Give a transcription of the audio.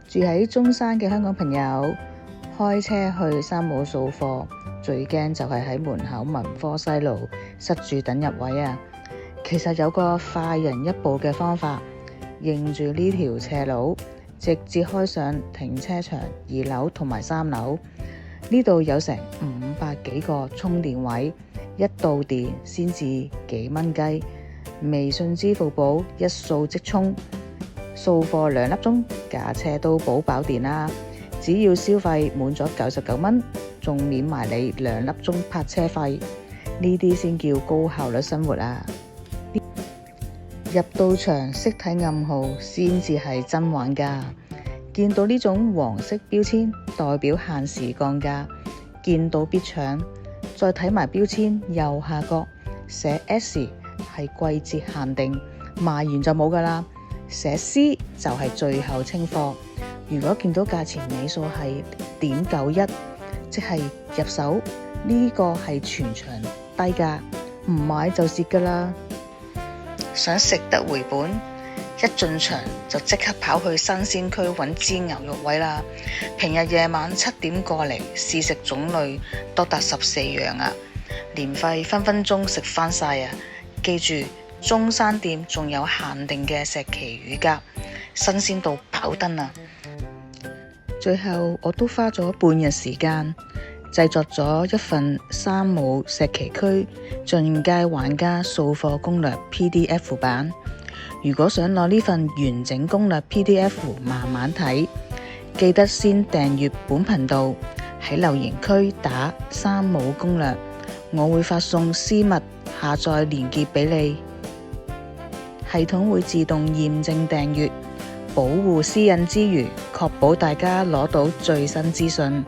住喺中山嘅香港朋友，開車去山姆掃貨，最驚就係喺門口文科西路塞住等入位啊！其實有個快人一步嘅方法，認住呢條斜路，直接開上停車場2樓同埋3樓。呢度有成500幾個充電位，一到電先至幾蚊雞。微信支付寶一掃即充，掃貨2粒鐘，架車都補飽電啦。只要消費滿咗99蚊，仲免埋你2粒鐘泊車費。呢啲先叫高效率生活啊！入到場識睇暗號先至係真玩家。見到呢種黃色標籤代表限時降價，見到必搶。再睇埋標籤右下角寫 S 係季節限定，賣完就冇㗎啦。寫 C 就係最後清貨。如果見到價錢尾數係0.91，即係入手呢個係全場低價，唔買就蝕㗎啦。想食得回本，一進場就即刻跑去新鮮區揾支牛肉位啦。平日夜晚7點過嚟，試食種類多達14樣啊，年費分分鐘食翻晒啊！記住，中山店仲有限定嘅石岐乳鴿，新鮮到爆燈啊！最後我都花咗半日時間製作咗一份山姆石岐區進階玩家掃貨攻略 PDF 版。如果想攞呢份完整攻略 PDF 慢慢睇，記得先訂閱本頻道，喺留言區打山姆攻略，我會發送私密下載連結俾你，系統會自動驗證訂閱，保護私隱之餘，確保大家攞到最新資訊。